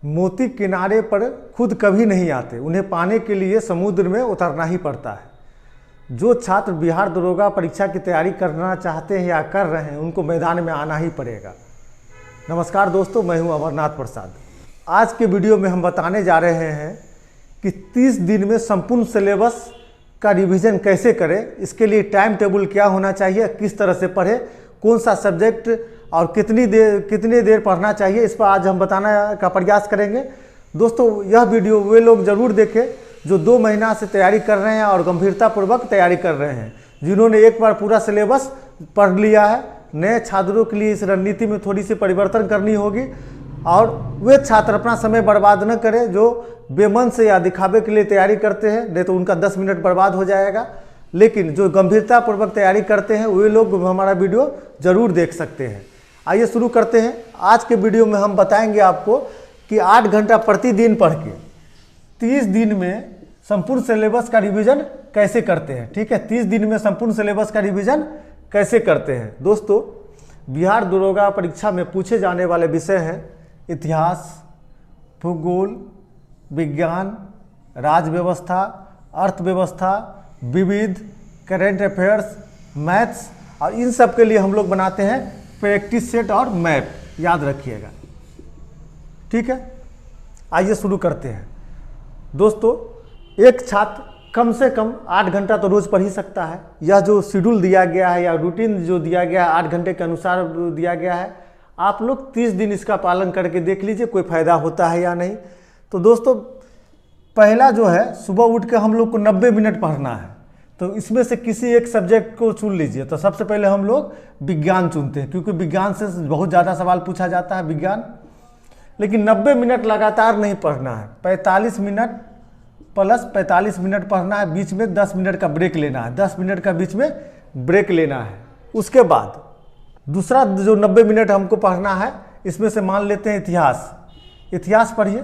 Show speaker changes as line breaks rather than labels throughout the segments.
मोती किनारे पर खुद कभी नहीं आते, उन्हें पाने के लिए समुद्र में उतरना ही पड़ता है। जो छात्र बिहार दरोगा परीक्षा की तैयारी करना चाहते हैं या कर रहे हैं, उनको मैदान में आना ही पड़ेगा। नमस्कार दोस्तों, मैं हूं अमरनाथ प्रसाद। आज के वीडियो में हम बताने जा रहे हैं कि 30 दिन में संपूर्ण सिलेबस का रिवीजन कैसे करें, इसके लिए टाइम टेबल क्या होना चाहिए, किस तरह से पढ़ें, कौन सा सब्जेक्ट और कितनी देर पढ़ना चाहिए, इस पर आज हम बताने का प्रयास करेंगे। दोस्तों, यह वीडियो वे लोग ज़रूर देखें जो 2 महीना से तैयारी कर रहे हैं और गंभीरतापूर्वक तैयारी कर रहे हैं, जिन्होंने एक बार पूरा सिलेबस पढ़ लिया है। नए छात्रों के लिए इस रणनीति में थोड़ी सी परिवर्तन करनी होगी और वे छात्र अपना समय बर्बाद न करें जो बेमन से या दिखावे के लिए तैयारी करते हैं, नहीं तो उनका 10 मिनट बर्बाद हो जाएगा। लेकिन जो गंभीरतापूर्वक तैयारी करते हैं वे लोग हमारा वीडियो ज़रूर देख सकते हैं। आइए शुरू करते हैं। आज के वीडियो में हम बताएंगे आपको कि 8 घंटा प्रतिदिन पढ़ के 30 दिन में संपूर्ण सिलेबस का रिवीजन कैसे करते हैं। ठीक है, 30 दिन में संपूर्ण सिलेबस का रिवीजन कैसे करते हैं। दोस्तों, बिहार दरोगा परीक्षा में पूछे जाने वाले विषय हैं इतिहास, भूगोल, विज्ञान, राज्य व्यवस्था, अर्थव्यवस्था, विविध, करेंट अफेयर्स, मैथ्स, और इन सब के लिए हम लोग बनाते हैं प्रैक्टिस सेट और मैप, याद रखिएगा। ठीक है, आइए शुरू करते हैं। दोस्तों, एक छात्र कम से कम 8 घंटा तो रोज़ पढ़ ही सकता है। यह जो शेड्यूल दिया गया है या रूटीन जो दिया गया है 8 घंटे के अनुसार दिया गया है। आप लोग 30 दिन इसका पालन करके देख लीजिए कोई फ़ायदा होता है या नहीं। तो दोस्तों, पहला जो है, सुबह उठ के हम लोग को 90 मिनट पढ़ना है। तो इसमें से किसी एक सब्जेक्ट को चुन लीजिए। तो सबसे पहले हम लोग विज्ञान चुनते हैं, क्योंकि विज्ञान से बहुत ज़्यादा सवाल पूछा जाता है विज्ञान। लेकिन 90 मिनट लगातार नहीं पढ़ना है, 45 मिनट प्लस 45 मिनट पढ़ना है। बीच में 10 मिनट का ब्रेक लेना है, 10 मिनट का बीच में ब्रेक लेना है। उसके बाद दूसरा जो 90 मिनट हमको पढ़ना है, इसमें से मान लेते हैं इतिहास पढ़िए।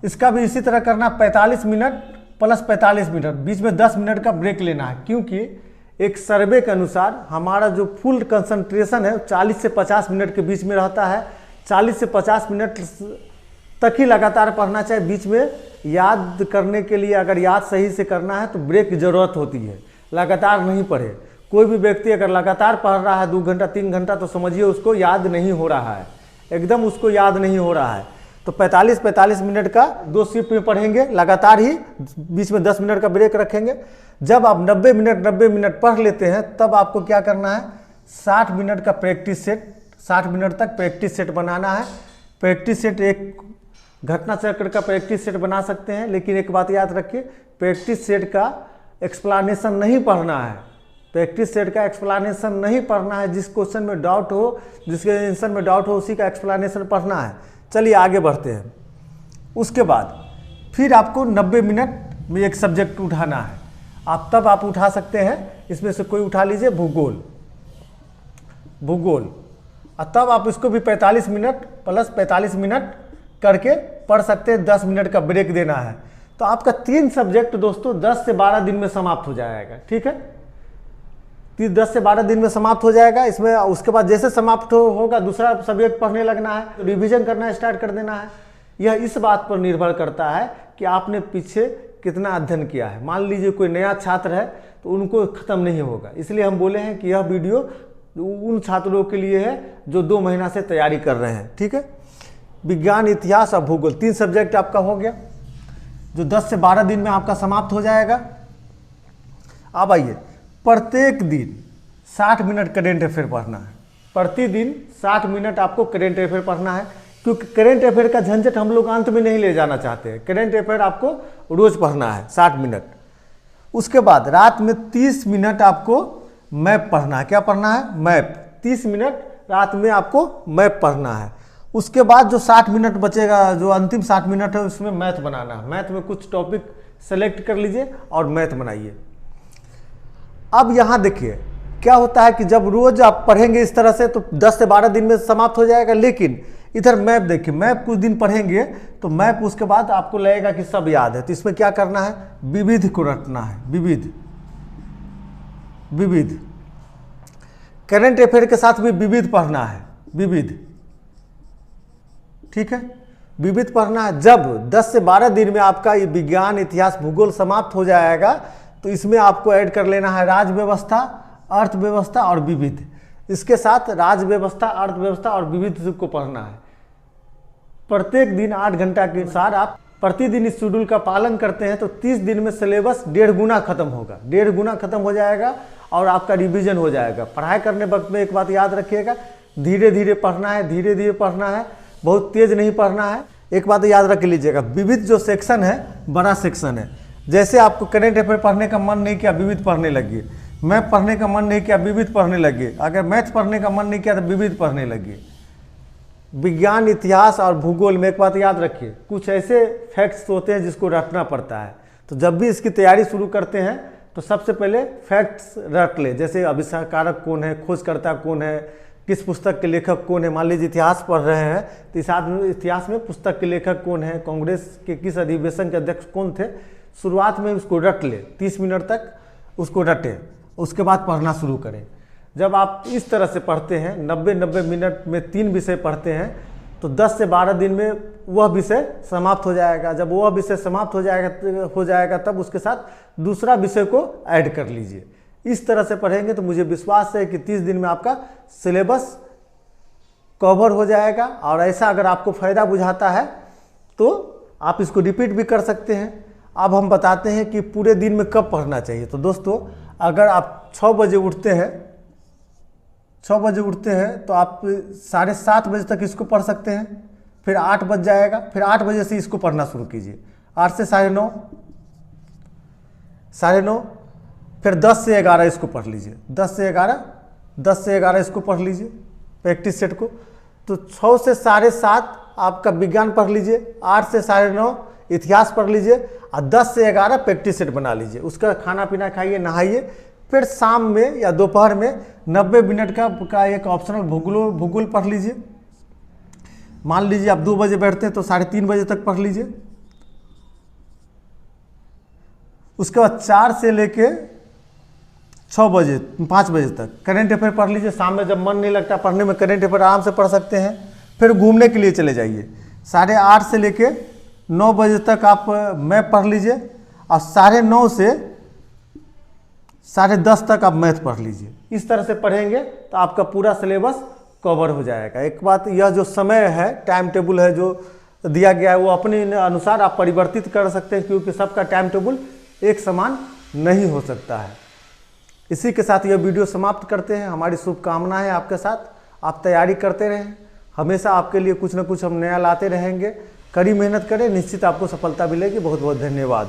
इसका भी इसी तरह करना, 45 मिनट प्लस 45 मिनट, बीच में 10 मिनट का ब्रेक लेना है। क्योंकि एक सर्वे के अनुसार हमारा जो फुल कंसंट्रेशन है 40 से 50 मिनट के बीच में रहता है। 40 से 50 मिनट तक ही लगातार पढ़ना चाहिए। बीच में याद करने के लिए, अगर याद सही से करना है तो ब्रेक की ज़रूरत होती है, लगातार नहीं पढ़े। कोई भी व्यक्ति अगर लगातार पढ़ रहा है 2 घंटा 3 घंटा, तो समझिए उसको याद नहीं हो रहा है, एकदम उसको याद नहीं हो रहा है। तो 45 मिनट का 2 शिफ्ट में पढ़ेंगे लगातार ही, बीच में 10 मिनट का ब्रेक रखेंगे। जब आप 90 मिनट पढ़ लेते हैं, तब आपको क्या करना है, 60 मिनट का प्रैक्टिस सेट, 60 मिनट तक प्रैक्टिस सेट बनाना है। प्रैक्टिस सेट एक घटना चक्र का प्रैक्टिस सेट बना सकते हैं, लेकिन एक बात याद रखिए, प्रैक्टिस सेट का एक्सप्लानेशन नहीं पढ़ना है। प्रैक्टिस सेट का एक्सप्लानेशन नहीं पढ़ना है। जिस क्वेश्चन में डाउट हो, जिसके आंसर में डाउट हो, उसी का एक्सप्लानेशन पढ़ना है। चलिए आगे बढ़ते हैं। उसके बाद फिर आपको 90 मिनट में एक सब्जेक्ट उठाना है। तब आप उठा सकते हैं, इसमें से कोई उठा लीजिए, भूगोल। और तब आप इसको भी 45 मिनट प्लस 45 मिनट करके पढ़ सकते हैं। 10 मिनट का ब्रेक देना है। तो आपका 3 सब्जेक्ट दोस्तों 10 से 12 दिन में समाप्त हो जाएगा। ठीक है, 10 से 12 दिन में समाप्त हो जाएगा। इसमें उसके बाद जैसे समाप्त होगा दूसरा सब्जेक्ट पढ़ने लगना है, रिवीजन करना स्टार्ट कर देना है। यह इस बात पर निर्भर करता है कि आपने पीछे कितना अध्ययन किया है। मान लीजिए कोई नया छात्र है तो उनको ख़त्म नहीं होगा। इसलिए हम बोले हैं कि यह वीडियो उन छात्रों के लिए है जो 2 महीना से तैयारी कर रहे हैं। ठीक है, विज्ञान, इतिहास और भूगोल 3 सब्जेक्ट आपका हो गया, जो 10 से 12 दिन में आपका समाप्त हो जाएगा। अब आइए, प्रत्येक दिन 60 मिनट करेंट अफेयर पढ़ना है। प्रतिदिन 60 मिनट आपको करेंट अफेयर पढ़ना है, क्योंकि करेंट अफेयर का झंझट हम लोग अंत में नहीं ले जाना चाहते हैं। करेंट अफेयर आपको रोज पढ़ना है 60 मिनट। उसके बाद रात में 30 मिनट आपको मैप पढ़ना है। क्या पढ़ना है? मैप। 30 मिनट रात में आपको मैप पढ़ना है। उसके बाद जो 60 मिनट बचेगा, जो अंतिम 60 मिनट है, उसमें मैथ बनाना है। मैथ में कुछ टॉपिक सेलेक्ट कर लीजिए और मैथ बनाइए। अब यहाँ देखिए क्या होता है कि जब रोज आप पढ़ेंगे इस तरह से तो 10 से 12 दिन में समाप्त हो जाएगा। लेकिन इधर मैप देखिए, मैप कुछ दिन पढ़ेंगे तो मैप उसके बाद आपको लगेगा कि सब याद है। तो इसमें क्या करना है? विविध को रटना है। विविध करंट अफेयर के साथ भी विविध पढ़ना है। विविध, ठीक है। विविध पढ़ना है। जब 10 से 12 दिन में आपका ये विज्ञान, इतिहास, भूगोल समाप्त हो जाएगा तो इसमें आपको ऐड कर लेना है राज व्यवस्था, अर्थव्यवस्था और विविध। इसके साथ राज व्यवस्था, अर्थव्यवस्था और विविध को पढ़ना है। प्रत्येक दिन 8 घंटा के अनुसार आप प्रतिदिन इस शेड्यूल का पालन करते हैं तो 30 दिन में सिलेबस 1.5 गुना खत्म होगा, 1.5 गुना खत्म हो जाएगा और आपका रिवीजन हो जाएगा। पढ़ाई करने वक्त में एक बात याद रखिएगा, धीरे धीरे पढ़ना है, धीरे धीरे पढ़ना है, बहुत तेज नहीं पढ़ना है। एक बात याद रख लीजिएगा, विविध जो सेक्शन है बड़ा सेक्शन है। जैसे आपको करेंट अफेयर पढ़ने का मन नहीं किया, विविध पढ़ने लगिए। मैथ पढ़ने का मन नहीं किया, विविध पढ़ने लगिए। अगर मैथ पढ़ने का मन नहीं किया तो विविध पढ़ने लगिए। विज्ञान, इतिहास और भूगोल में एक बात याद रखिए, कुछ ऐसे फैक्ट्स होते हैं जिसको रटना पड़ता है। तो जब भी इसकी तैयारी शुरू करते हैं तो सबसे पहले फैक्ट्स रट ले। जैसे आविष्कारक कौन है, खोजकर्ता कौन है, किस पुस्तक के लेखक कौन है। मान लीजिए इतिहास पढ़ रहे हैं तो इतिहास में पुस्तक के लेखक कौन है, कांग्रेस के किस अधिवेशन के अध्यक्ष कौन थे। शुरुआत में उसको रट ले, 30 मिनट तक उसको रटे, उसके बाद पढ़ना शुरू करें। जब आप इस तरह से पढ़ते हैं, 90 मिनट में 3 विषय पढ़ते हैं तो 10 से 12 दिन में वह विषय समाप्त हो जाएगा। जब वह विषय समाप्त हो जाएगा तब उसके साथ दूसरा विषय को ऐड कर लीजिए। इस तरह से पढ़ेंगे तो मुझे विश्वास है कि 30 दिन में आपका सिलेबस कवर हो जाएगा। और ऐसा अगर आपको फ़ायदा बुझाता है तो आप इसको रिपीट भी कर सकते हैं। अब हम बताते हैं कि पूरे दिन में कब पढ़ना चाहिए। तो दोस्तों, अगर आप 6 बजे उठते हैं, 6 बजे उठते हैं तो आप 7:30 बजे तक इसको पढ़ सकते हैं। फिर 8 बज जाएगा, फिर 8 बजे से इसको पढ़ना शुरू कीजिए। 8 से 9:30, 9:30, फिर 10 से 11 इसको पढ़ लीजिए। 10 से 11 इसको पढ़ लीजिए प्रैक्टिस सेट को। तो 6 से 7:30 आपका विज्ञान पढ़ लीजिए, 8 से 9:30 इतिहास पढ़ लीजिए और 10 से 11 प्रैक्टिस सेट बना लीजिए। उसका खाना पीना खाइए, नहाइए। फिर शाम में या दोपहर में 90 मिनट का एक ऑप्शनल भूगोल पढ़ लीजिए। मान लीजिए आप 2 बजे बैठते हैं तो 3:30 बजे तक पढ़ लीजिए। उसके बाद 4 से लेके 5 बजे तक करेंट अफेयर पढ़ लीजिए। शाम में जब मन नहीं लगता पढ़ने में, करेंट अफेयर आराम से पढ़ सकते हैं। फिर घूमने के लिए चले जाइए। 8:30 से लेके 9 बजे तक आप मैथ पढ़ लीजिए और 9:30 से 10:30 तक आप मैथ पढ़ लीजिए। इस तरह से पढ़ेंगे तो आपका पूरा सिलेबस कवर हो जाएगा। एक बात, यह जो समय है, टाइम टेबल है जो दिया गया है, वो अपने अनुसार आप परिवर्तित कर सकते हैं क्योंकि सबका टाइम टेबल एक समान नहीं हो सकता है। इसी के साथ यह वीडियो समाप्त करते हैं। हमारी शुभकामनाएं आपके साथ। आप तैयारी करते रहें, हमेशा आपके लिए कुछ न कुछ हम नया लाते रहेंगे। कड़ी मेहनत करें, निश्चित आपको सफलता मिलेगी। बहुत बहुत धन्यवाद।